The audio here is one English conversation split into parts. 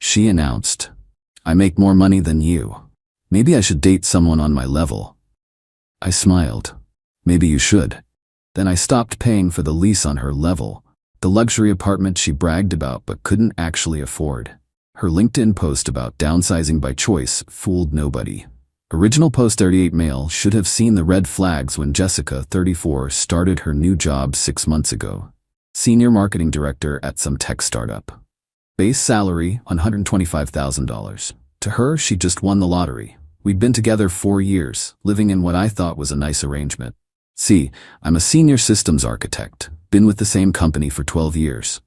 She announced, "I make more money than you. Maybe I should date someone on my level." I smiled. Maybe you should. Then I stopped paying for the lease on her level, the luxury apartment she bragged about but couldn't actually afford. Her LinkedIn post about downsizing by choice fooled nobody. Original post 38 male should have seen the red flags when Jessica, 34, started her new job 6 months ago. Senior marketing director at some tech startup. Base salary, $125,000. To her, she just won the lottery. We'd been together 4 years, living in what I thought was a nice arrangement. See, I'm a senior systems architect, been with the same company for 12 years.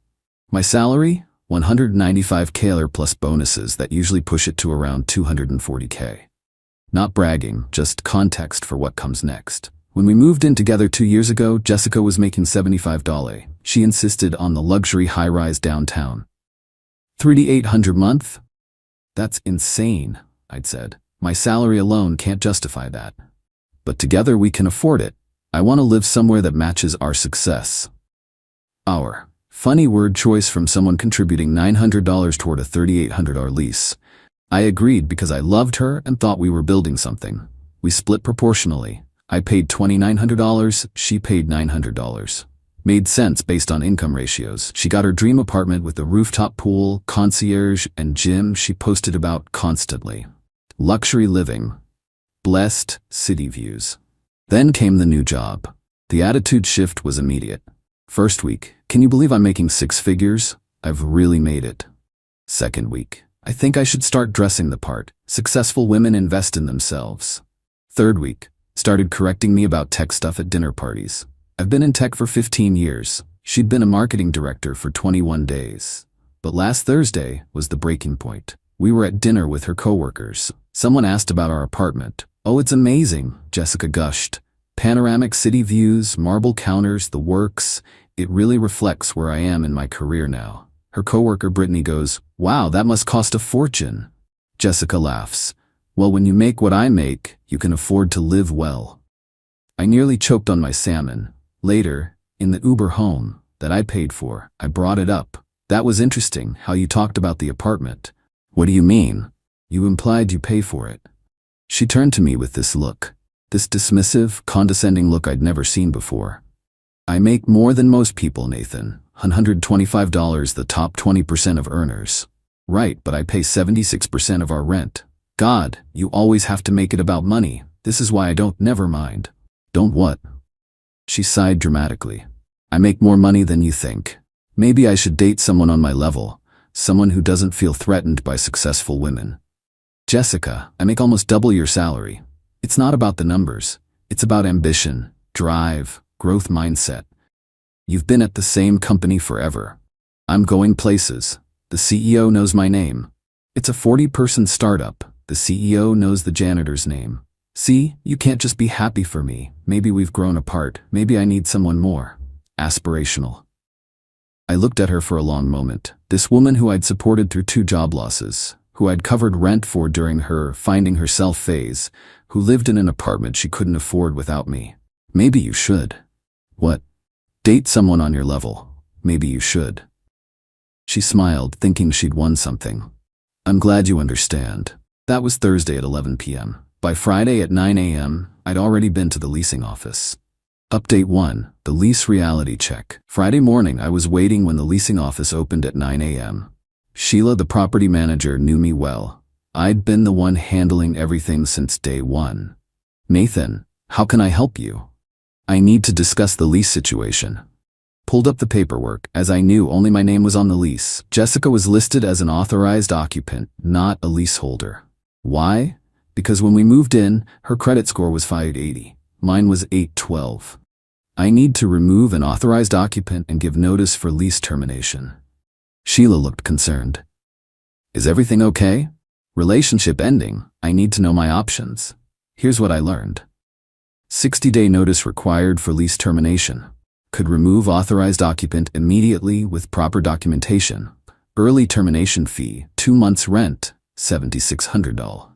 My salary? $195K plus bonuses that usually push it to around $240K. Not bragging, just context for what comes next. When we moved in together 2 years ago, Jessica was making $75. She insisted on the luxury high-rise downtown. $3,800 a month? That's insane, I'd said. My salary alone can't justify that. But together we can afford it. I want to live somewhere that matches our success. Our funny word choice from someone contributing $900 toward a $3,800 lease. I agreed because I loved her and thought we were building something. We split proportionally. I paid $2,900, she paid $900. Made sense based on income ratios. She got her dream apartment with a rooftop pool, concierge, and gym she posted about constantly. Luxury living. Blessed city views. Then came the new job. The attitude shift was immediate. First week, can you believe I'm making 6 figures? I've really made it. Second week, I think I should start dressing the part. Successful women invest in themselves. Third week, started correcting me about tech stuff at dinner parties. I've been in tech for 15 years. She'd been a marketing director for 21 days. But last Thursday was the breaking point. We were at dinner with her coworkers. Someone asked about our apartment. "Oh, it's amazing," Jessica gushed. "Panoramic city views, marble counters, the works. It really reflects where I am in my career now." Her coworker Brittany goes, "Wow, that must cost a fortune." Jessica laughs. "Well, when you make what I make, you can afford to live well." I nearly choked on my salmon. Later, in the Uber home that I paid for, I brought it up. "That was interesting, how you talked about the apartment." "What do you mean?" "You implied you pay for it." She turned to me with this look. This dismissive, condescending look I'd never seen before. "I make more than most people, Nathan. $125, the top 20% of earners." "Right, but I pay 76% of our rent." "God, you always have to make it about money. This is why I don't." "Never mind." "Don't what?" She sighed dramatically. "I make more money than you think. Maybe I should date someone on my level, someone who doesn't feel threatened by successful women." "Jessica, I make almost double your salary. It's not about the numbers. It's about ambition, drive, growth mindset. You've been at the same company forever. I'm going places. The CEO knows my name. It's a 40-person startup. The CEO knows the janitor's name. See, you can't just be happy for me. Maybe we've grown apart. Maybe I need someone more aspirational." I looked at her for a long moment. This woman who I'd supported through 2 job losses, who I'd covered rent for during her finding herself phase, who lived in an apartment she couldn't afford without me. "Maybe you should." "What?" "Date someone on your level. Maybe you should." She smiled, thinking she'd won something. "I'm glad you understand." That was Thursday at 11 p.m. By Friday at 9 a.m., I'd already been to the leasing office. Update 1, the lease reality check. Friday morning, I was waiting when the leasing office opened at 9 a.m. Sheila, the property manager, knew me well. I'd been the one handling everything since day 1. "Nathan, how can I help you?" "I need to discuss the lease situation." Pulled up the paperwork, as I knew only my name was on the lease. Jessica was listed as an authorized occupant, not a leaseholder. Why? Because when we moved in, her credit score was 580. Mine was 812. I need to remove an authorized occupant and give notice for lease termination. Sheila looked concerned. "Is everything okay?" "Relationship ending. I need to know my options." Here's what I learned. 60-day notice required for lease termination. Could remove authorized occupant immediately with proper documentation. Early termination fee, 2 months rent, $7,600.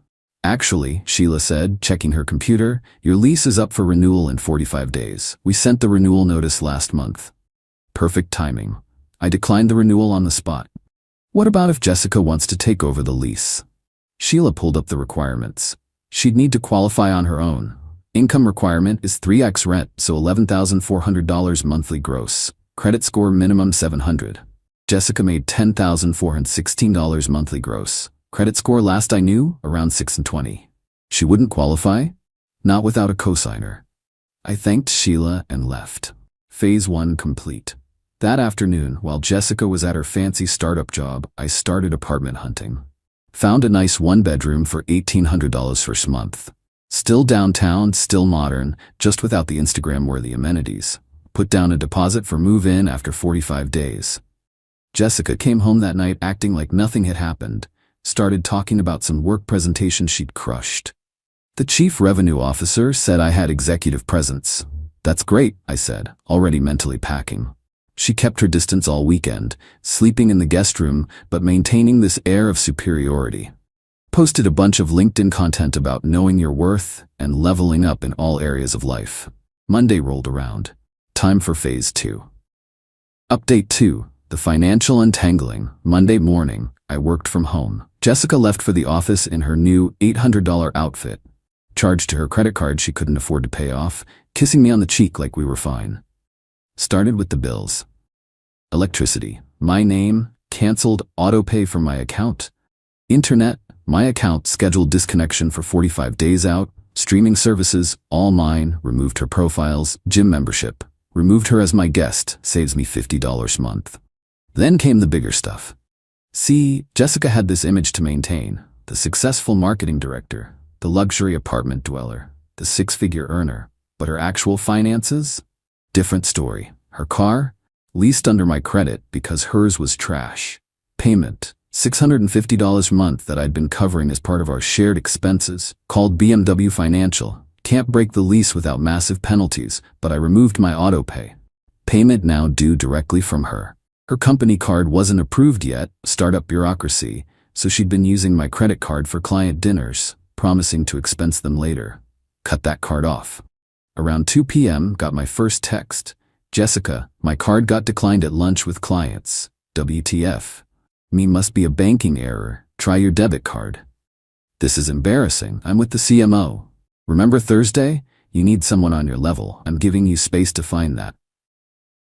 "Actually," Sheila said, checking her computer, "your lease is up for renewal in 45 days. We sent the renewal notice last month." Perfect timing. I declined the renewal on the spot. What about if Jessica wants to take over the lease? Sheila pulled up the requirements. She'd need to qualify on her own. Income requirement is 3x rent, so $11,400 monthly gross. Credit score minimum 700. Jessica made $10,416 monthly gross. Credit score last I knew, around 620. She wouldn't qualify? Not without a cosigner. I thanked Sheila and left. Phase 1 complete. That afternoon, while Jessica was at her fancy startup job, I started apartment hunting. Found a nice one-bedroom for $1,800 first month. Still downtown, still modern, just without the Instagram-worthy amenities. Put down a deposit for move-in after 45 days. Jessica came home that night acting like nothing had happened. Started talking about some work presentation she'd crushed. The chief revenue officer said I had executive presence. That's great, I said, already mentally packing. She kept her distance all weekend, sleeping in the guest room, but maintaining this air of superiority. Posted a bunch of LinkedIn content about knowing your worth and leveling up in all areas of life. Monday rolled around. Time for phase 2. Update 2. The financial untangling. Monday morning, I worked from home. Jessica left for the office in her new $800 outfit. Charged to her credit card she couldn't afford to pay off, kissing me on the cheek like we were fine. Started with the bills. Electricity, my name, canceled autopay from my account. Internet, my account scheduled disconnection for 45 days out. Streaming services, all mine, removed her profiles. Gym membership, removed her as my guest, saves me $50 a month. Then came the bigger stuff. See, Jessica had this image to maintain. The successful marketing director, the luxury apartment dweller, the six-figure earner. But her actual finances? Different story. Her car? Leased under my credit because hers was trash. Payment, $650 a month that I'd been covering as part of our shared expenses. Called BMW Financial. Can't break the lease without massive penalties, but I removed my autopay. Payment now due directly from her. Her company card wasn't approved yet, startup bureaucracy, so she'd been using my credit card for client dinners, promising to expense them later. Cut that card off. Around 2 p.m. got my first text. Jessica, my card got declined at lunch with clients. WTF. Me must be a banking error. Try your debit card. This is embarrassing. I'm with the CMO. Remember Thursday? You need someone on your level. I'm giving you space to find that.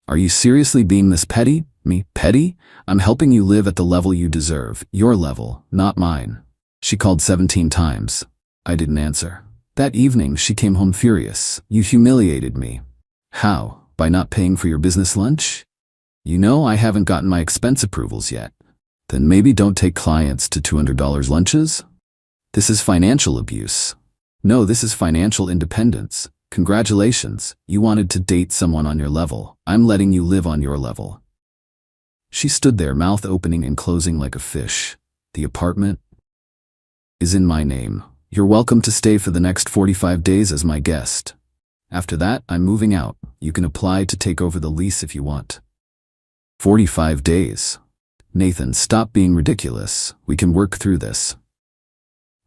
Are you seriously being this petty? Me, petty? I'm helping you live at the level you deserve. Your level, not mine. She called 17 times. I didn't answer. That evening, she came home furious. You humiliated me. How? By not paying for your business lunch? You know I haven't gotten my expense approvals yet. Then maybe don't take clients to $200 lunches? This is financial abuse. No, this is financial independence. Congratulations, you wanted to date someone on your level. I'm letting you live on your level. She stood there, mouth opening and closing like a fish. The apartment is in my name. You're welcome to stay for the next 45 days as my guest. After that, I'm moving out. You can apply to take over the lease if you want. 45 days. Nathan, stop being ridiculous. We can work through this.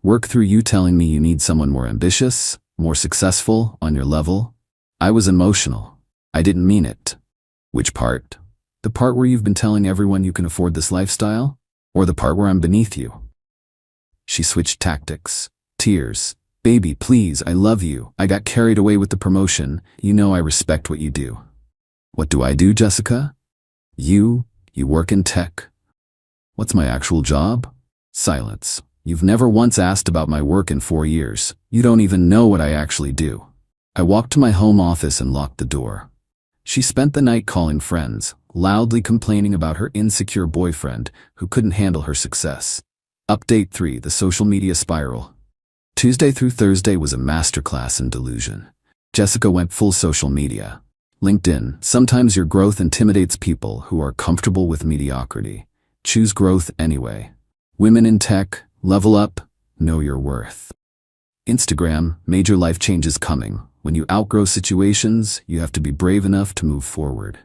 Work through you telling me you need someone more ambitious, more successful, on your level? I was emotional. I didn't mean it. Which part? The part where you've been telling everyone you can afford this lifestyle? Or the part where I'm beneath you? She switched tactics. Tears. Baby, please, I love you. I got carried away with the promotion. You know I respect what you do. What do I do, Jessica? You work in tech. What's my actual job? Silence. You've never once asked about my work in 4 years. You don't even know what I actually do. I walked to my home office and locked the door. She spent the night calling friends, loudly complaining about her insecure boyfriend who couldn't handle her success. Update 3. The social media spiral. Tuesday through Thursday was a masterclass in delusion. Jessica went full social media. LinkedIn. Sometimes your growth intimidates people who are comfortable with mediocrity. Choose growth anyway. Women in tech. Level up. Know your worth. Instagram. Major life changes coming. When you outgrow situations, you have to be brave enough to move forward.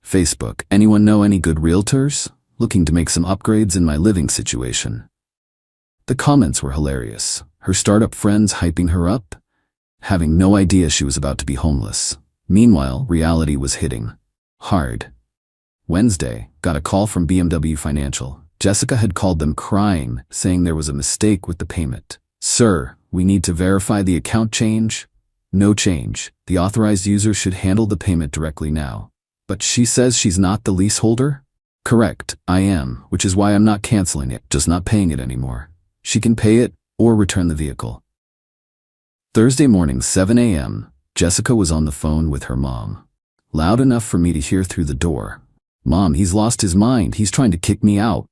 Facebook. Anyone know any good realtors? Looking to make some upgrades in my living situation. The comments were hilarious. Her startup friends hyping her up, having no idea she was about to be homeless. Meanwhile, reality was hitting hard. Wednesday, got a call from BMW Financial. Jessica had called them crying, saying there was a mistake with the payment. "Sir, we need to verify the account change." "No change. The authorized user should handle the payment directly now." "But she says she's not the leaseholder?" "Correct, I am, which is why I'm not canceling it, just not paying it anymore. She can pay it or return the vehicle." Thursday morning, 7 a.m., Jessica was on the phone with her mom. Loud enough for me to hear through the door. "Mom, he's lost his mind. He's trying to kick me out."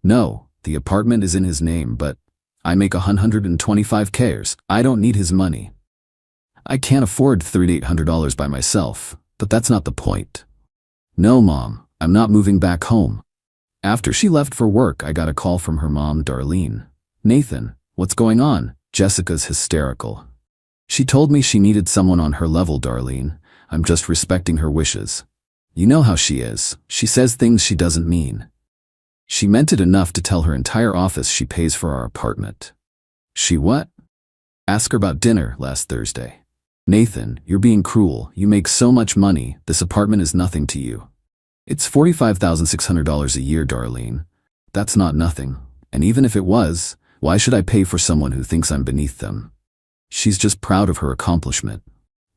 "No, the apartment is in his name, but I make $125K. I don't need his money. I can't afford $3,800 by myself, but that's not the point." "No, Mom, I'm not moving back home." After she left for work, I got a call from her mom, Darlene. "Nathan, what's going on?" Jessica's hysterical. "She told me she needed someone on her level, Darlene. I'm just respecting her wishes. You know how she is. She says things she doesn't mean." She meant it enough to tell her entire office she pays for our apartment. "She what?" "Ask her about dinner last Thursday." "Nathan, you're being cruel. You make so much money. This apartment is nothing to you." "It's $45,600 a year, Darlene. That's not nothing. And even if it was, why should I pay for someone who thinks I'm beneath them?" She's just proud of her accomplishment.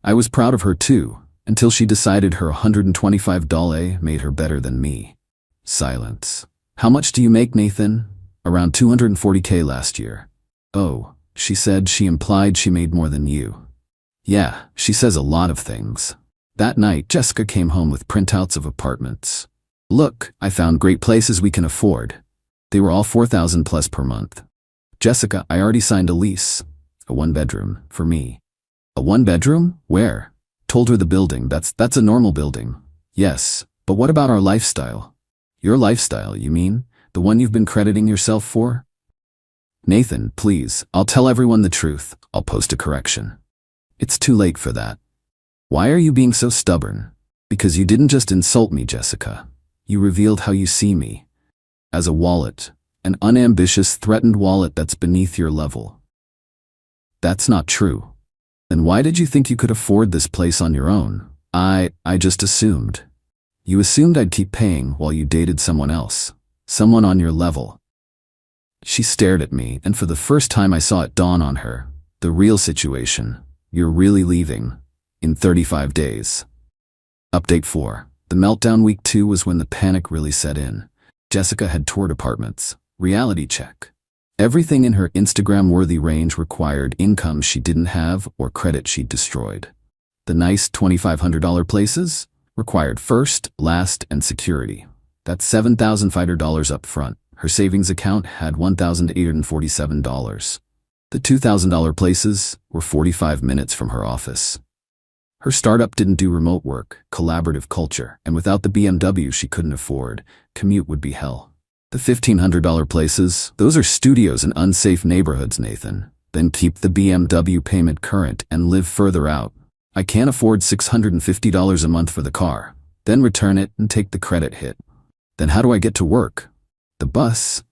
I was proud of her too, until she decided her $125 made her better than me. Silence. "How much do you make, Nathan?" "Around $240K last year." "Oh," she said. She implied she made more than you. "Yeah, she says a lot of things." That night, Jessica came home with printouts of apartments. "Look, I found great places we can afford." They were all $4,000 plus per month. "Jessica, I already signed a lease. A one-bedroom, for me." "A one-bedroom? Where?" Told her the building. That's a normal building." "Yes, but what about our lifestyle?" "Your lifestyle, you mean? The one you've been crediting yourself for?" "Nathan, please, I'll tell everyone the truth. I'll post a correction." "It's too late for that." "Why are you being so stubborn?" "Because you didn't just insult me, Jessica. You revealed how you see me. As a wallet. An unambitious, threatened wallet that's beneath your level." "That's not true." "Then why did you think you could afford this place on your own?" I just assumed." "You assumed I'd keep paying while you dated someone else. Someone on your level." She stared at me, and for the first time I saw it dawn on her. The real situation. You're really leaving. In 35 days. Update 4. The meltdown week 2 was when the panic really set in. Jessica had toured apartments. Reality check. Everything in her Instagram-worthy range required income she didn't have or credit she'd destroyed. The nice $2,500 places required first, last, and security. That's $7,500 up front. Her savings account had $1,847. The $2,000 places were 45 minutes from her office. Her startup didn't do remote work, collaborative culture, and without the BMW she couldn't afford, commute would be hell. The $1,500 places, those are studios in unsafe neighborhoods, Nathan. Then keep the BMW payment current and live further out. I can't afford $650 a month for the car. Then return it and take the credit hit. Then how do I get to work? The bus?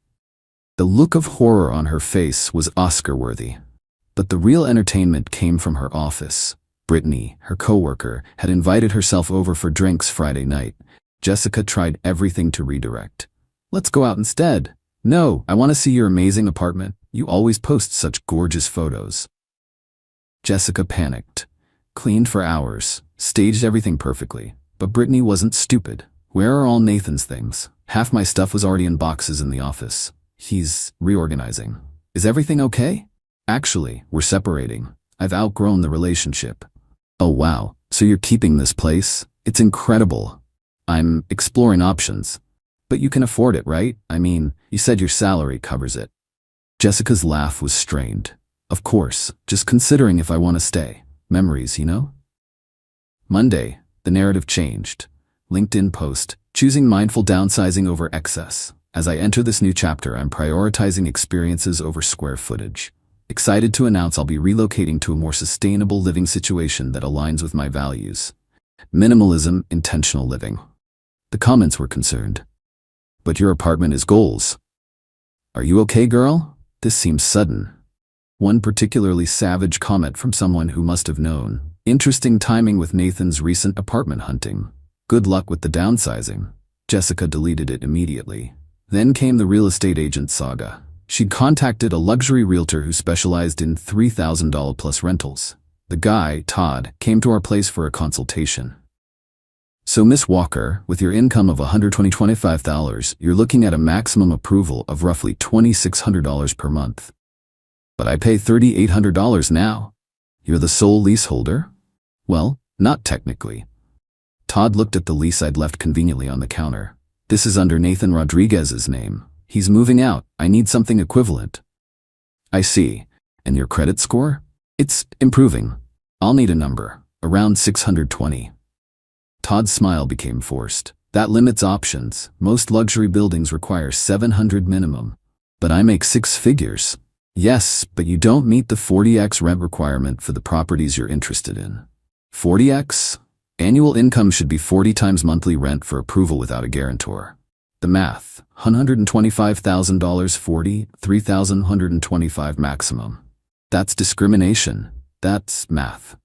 The look of horror on her face was Oscar-worthy. But the real entertainment came from her office. Brittany, her coworker, had invited herself over for drinks Friday night. Jessica tried everything to redirect. "Let's go out instead." "No, I want to see your amazing apartment. You always post such gorgeous photos." Jessica panicked. Cleaned for hours, staged everything perfectly. But Brittany wasn't stupid. "Where are all Nathan's things? Half my stuff was already in boxes in the office. He's reorganizing. Is everything okay?" "Actually, we're separating. I've outgrown the relationship." "Oh wow, so you're keeping this place? It's incredible." "I'm exploring options." "But you can afford it, right? I mean, you said your salary covers it." Jessica's laugh was strained. "Of course, just considering if I want to stay. Memories, you know?" Monday, the narrative changed. LinkedIn post, choosing mindful downsizing over excess. As I enter this new chapter, I'm prioritizing experiences over square footage. Excited to announce I'll be relocating to a more sustainable living situation that aligns with my values. Minimalism, intentional living. The comments were concerned. "But your apartment is goals. Are you okay, girl? This seems sudden." One particularly savage comment from someone who must have known. "Interesting timing with Nathan's recent apartment hunting. Good luck with the downsizing." Jessica deleted it immediately. Then came the real estate agent saga. She'd contacted a luxury realtor who specialized in $3,000 plus rentals. The guy, Todd, came to our place for a consultation. So Miss Walker, with your income of $125,000, you're looking at a maximum approval of roughly $2,600 per month. But I pay $3,800 now. You're the sole leaseholder? Well, not technically. Todd looked at the lease I'd left conveniently on the counter. This is under Nathan Rodriguez's name. He's moving out. I need something equivalent. I see. And your credit score? It's improving. I'll need a number. Around 620. Todd's smile became forced. That limits options. Most luxury buildings require 700 minimum. But I make 6 figures. Yes, but you don't meet the 40x rent requirement for the properties you're interested in. 40x? Annual income should be 40 times monthly rent for approval without a guarantor. The math. $125,000 40, $3,125 maximum. That's discrimination. That's math.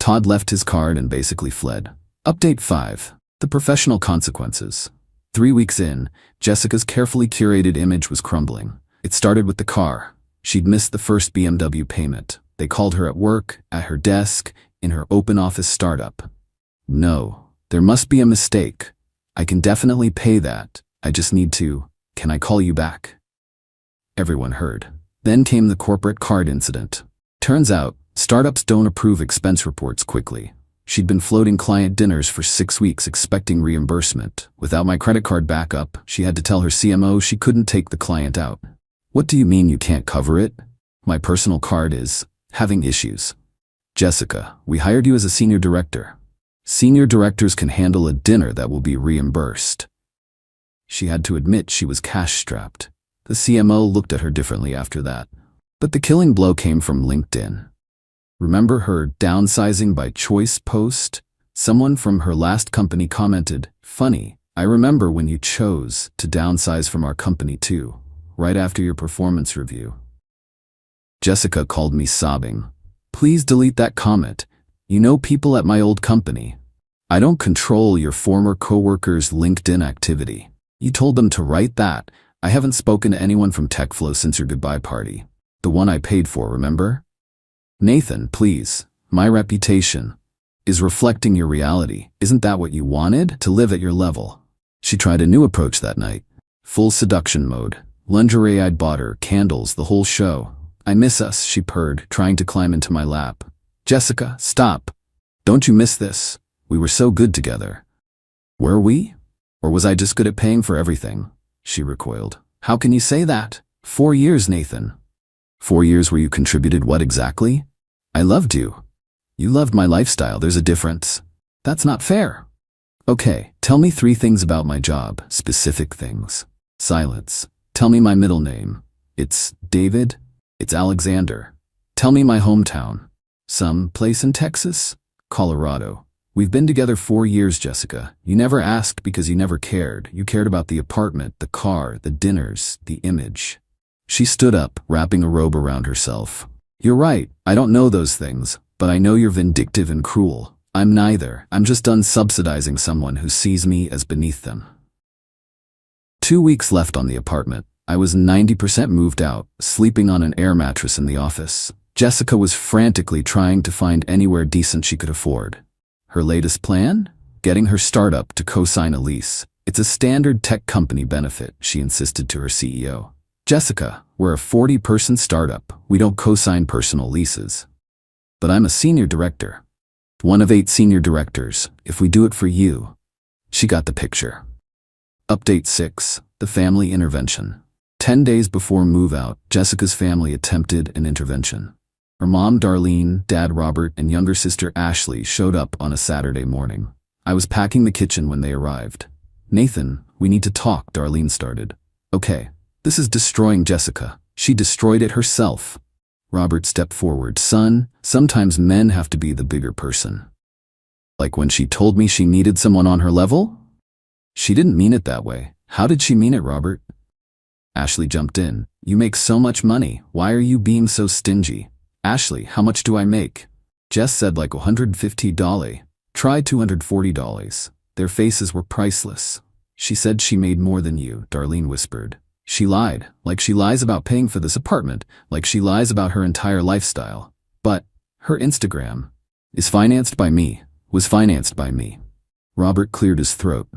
Todd left his card and basically fled. Update 5. The professional consequences. 3 weeks in, Jessica's carefully curated image was crumbling. It started with the car. She'd missed the first BMW payment. They called her at work, at her desk, in her open office startup. No, there must be a mistake. I can definitely pay that. I just need to. Can I call you back? Everyone heard. Then came the corporate card incident. Turns out, startups don't approve expense reports quickly. She'd been floating client dinners for 6 weeks expecting reimbursement. Without my credit card backup, she had to tell her CMO she couldn't take the client out. What do you mean you can't cover it? My personal card is having issues. Jessica, we hired you as a senior director. Senior directors can handle a dinner that will be reimbursed. She had to admit she was cash-strapped. The CMO looked at her differently after that. But the killing blow came from LinkedIn. Remember her downsizing by choice post? Someone from her last company commented, "Funny, I remember when you chose to downsize from our company too, right after your performance review." Jessica called me sobbing. "Please delete that comment. You know people at my old company. I don't control your former coworkers' LinkedIn activity. You told them to write that. I haven't spoken to anyone from TechFlow since your goodbye party. The one I paid for, remember? Nathan, please. My reputation is reflecting your reality. Isn't that what you wanted? To live at your level." She tried a new approach that night. Full seduction mode. Lingerie I'd bought her, candles, the whole show. "I miss us," she purred, trying to climb into my lap. "Jessica, stop. Don't you miss this? We were so good together." "Were we? Or was I just good at paying for everything?" She recoiled. "How can you say that? 4 years, Nathan." 4 years where you contributed what exactly? I loved you. You loved my lifestyle, there's a difference. That's not fair. Okay, tell me 3 things about my job, specific things. Silence. Tell me my middle name. It's David. It's Alexander. Tell me my hometown. Some place in Texas? Colorado. We've been together 4 years, Jessica. You never asked because you never cared. You cared about the apartment, the car, the dinners, the image. She stood up, wrapping a robe around herself. "You're right, I don't know those things, but I know you're vindictive and cruel. I'm neither. I'm just done subsidizing someone who sees me as beneath them." 2 weeks left on the apartment. I was 90% moved out, sleeping on an air mattress in the office. Jessica was frantically trying to find anywhere decent she could afford. Her latest plan? Getting her startup to co-sign a lease. It's a standard tech company benefit, she insisted to her CEO. "Jessica, we're a 40-person startup. We don't co-sign personal leases." "But I'm a senior director. One of 8 senior directors. If we do it for you." She got the picture. Update 6. The family intervention. 10 days before move-out, Jessica's family attempted an intervention. Her mom, Darlene, dad, Robert, and younger sister, Ashley, showed up on a Saturday morning. I was packing the kitchen when they arrived. "Nathan, we need to talk," Darlene started. "Okay. This is destroying Jessica. She destroyed it herself." Robert stepped forward. "Son, sometimes men have to be the bigger person." "Like when she told me she needed someone on her level?" "She didn't mean it that way." "How did she mean it, Robert?" Ashley jumped in. "You make so much money. Why are you being so stingy?" "Ashley, how much do I make?" Jess said like $150. Try $240. Their faces were priceless. She said she made more than you, Darlene whispered. She lied, like she lies about paying for this apartment, like she lies about her entire lifestyle. But her Instagram is financed by me, was financed by me. Robert cleared his throat.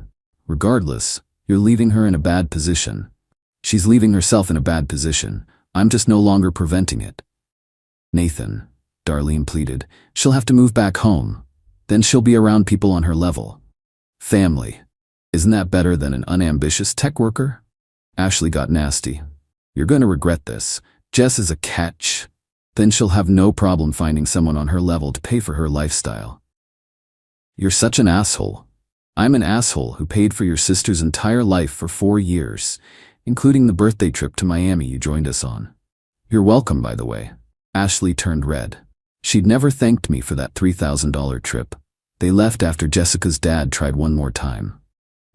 Regardless, you're leaving her in a bad position. She's leaving herself in a bad position. I'm just no longer preventing it. Nathan, Darlene pleaded, she'll have to move back home. Then she'll be around people on her level. Family. Isn't that better than an unambitious tech worker? Ashley got nasty. You're going to regret this. Jess is a catch. Then she'll have no problem finding someone on her level to pay for her lifestyle. You're such an asshole. I'm an asshole who paid for your sister's entire life for 4 years, including the birthday trip to Miami you joined us on. You're welcome, by the way. Ashley turned red. She'd never thanked me for that $3,000 trip. They left after Jessica's dad tried one more time.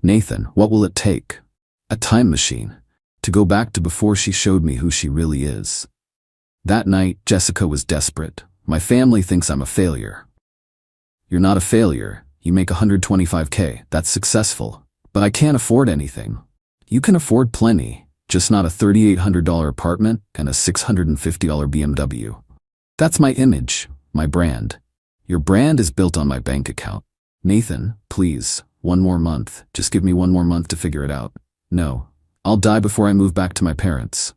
Nathan, what will it take? A time machine. To go back to before she showed me who she really is. That night, Jessica was desperate. My family thinks I'm a failure. You're not a failure. You make $125K. That's successful. But I can't afford anything. You can afford plenty, just not a $3,800 apartment and a $650 BMW. That's my image, my brand. Your brand is built on my bank account. Nathan, please, 1 more month. Just give me 1 more month to figure it out. No, I'll die before I move back to my parents.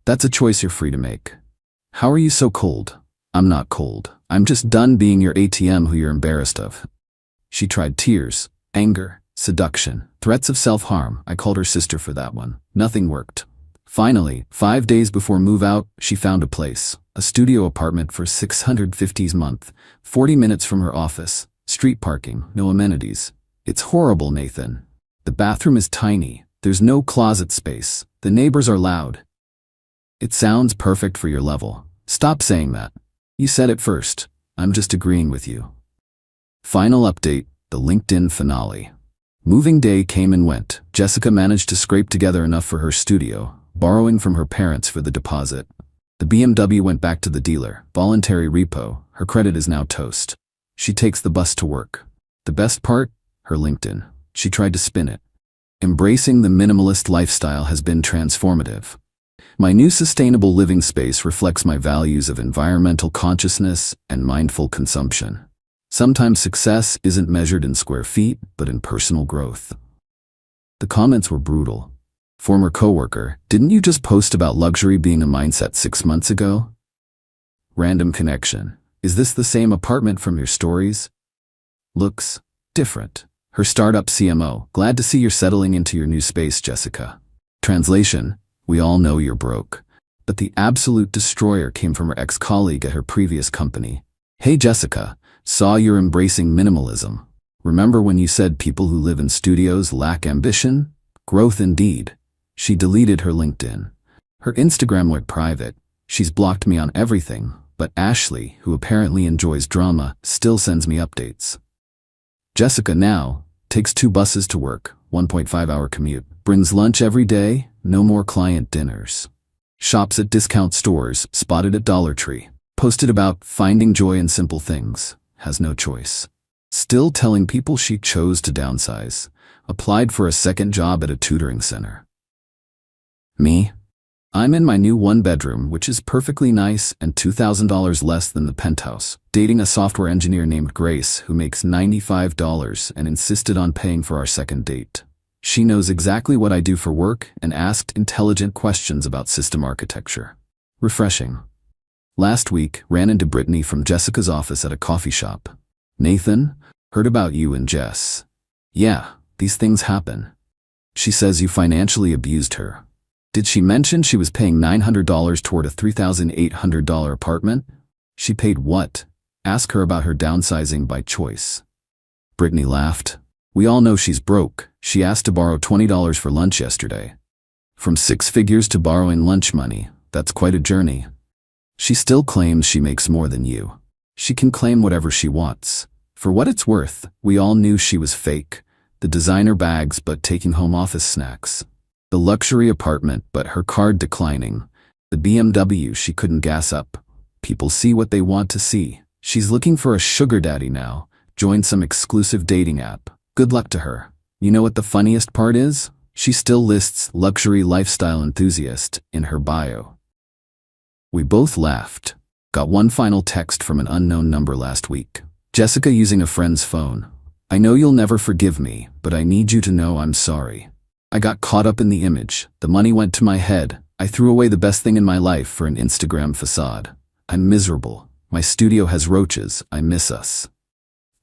That's a choice you're free to make. How are you so cold? I'm not cold. I'm just done being your ATM who you're embarrassed of. She tried tears, anger, seduction, threats of self-harm. I called her sister for that one. Nothing worked. Finally, 5 days before move-out, she found a place. A studio apartment for $650 a month, 40 minutes from her office, street parking, no amenities. It's horrible, Nathan. The bathroom is tiny. There's no closet space. The neighbors are loud. It sounds perfect for your level. Stop saying that. You said it first. I'm just agreeing with you. Final update, the LinkedIn finale. Moving day came and went. Jessica managed to scrape together enough for her studio, borrowing from her parents for the deposit. The BMW went back to the dealer, voluntary repo. Her credit is now toast. She takes the bus to work. The best part? Her LinkedIn. She tried to spin it. Embracing the minimalist lifestyle has been transformative. My new sustainable living space reflects my values of environmental consciousness and mindful consumption. Sometimes success isn't measured in square feet, but in personal growth. The comments were brutal. Former coworker, didn't you just post about luxury being a mindset 6 months ago? Random connection. Is this the same apartment from your stories? Looks different. Her startup CMO, glad to see you're settling into your new space, Jessica. Translation, we all know you're broke. But the absolute destroyer came from her ex-colleague at her previous company. Hey Jessica, saw you're embracing minimalism. Remember when you said people who live in studios lack ambition? Growth indeed. She deleted her LinkedIn. Her Instagram went private. She's blocked me on everything, but Ashley, who apparently enjoys drama, still sends me updates. Jessica now takes 2 buses to work, 1.5-hour commute, brings lunch every day, no more client dinners. Shops at discount stores, spotted at Dollar Tree. Posted about finding joy in simple things, has no choice. Still telling people she chose to downsize. Applied for a second job at a tutoring center. Me? I'm in my new 1-bedroom, which is perfectly nice and $2,000 less than the penthouse, dating a software engineer named Grace who makes $95 and insisted on paying for our second date. She knows exactly what I do for work and asked intelligent questions about system architecture. Refreshing. Last week, ran into Brittany from Jessica's office at a coffee shop. Nathan, heard about you and Jess. Yeah, these things happen. She says you financially abused her. Did she mention she was paying $900 toward a $3,800 apartment? She paid what? Ask her about her downsizing by choice. Brittany laughed. We all know she's broke. She asked to borrow $20 for lunch yesterday. From 6 figures to borrowing lunch money, that's quite a journey. She still claims she makes more than you. She can claim whatever she wants. For what it's worth, we all knew she was fake. The designer bags but taking home office snacks. The luxury apartment but her card declining. The BMW she couldn't gas up. People see what they want to see. She's looking for a sugar daddy now. Joined some exclusive dating app. Good luck to her. You know what the funniest part is? She still lists luxury lifestyle enthusiast in her bio. We both laughed. Got one final text from an unknown number last week. Jessica using a friend's phone. I know you'll never forgive me, but I need you to know I'm sorry. I got caught up in the image. The money went to my head. I threw away the best thing in my life for an Instagram facade. I'm miserable. My studio has roaches. I miss us.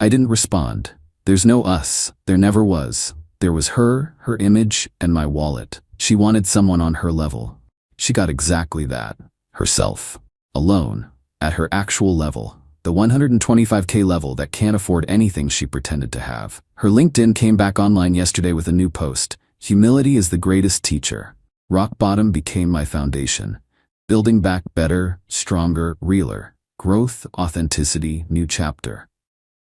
I didn't respond. There's no us. There never was. There was her image, and my wallet. She wanted someone on her level. She got exactly that. Herself. Alone. At her actual level. The 125K level that can't afford anything she pretended to have. Her LinkedIn came back online yesterday with a new post. Humility is the greatest teacher. Rock bottom became my foundation. Building back better, stronger, realer. Growth, authenticity, new chapter.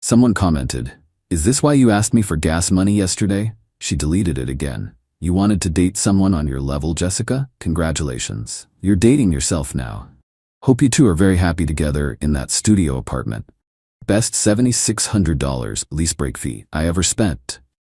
Someone commented, "Is this why you asked me for gas money yesterday?" She deleted it again. You wanted to date someone on your level, Jessica? Congratulations. You're dating yourself now. Hope you two are very happy together in that studio apartment. Best $7,600 lease break fee I ever spent.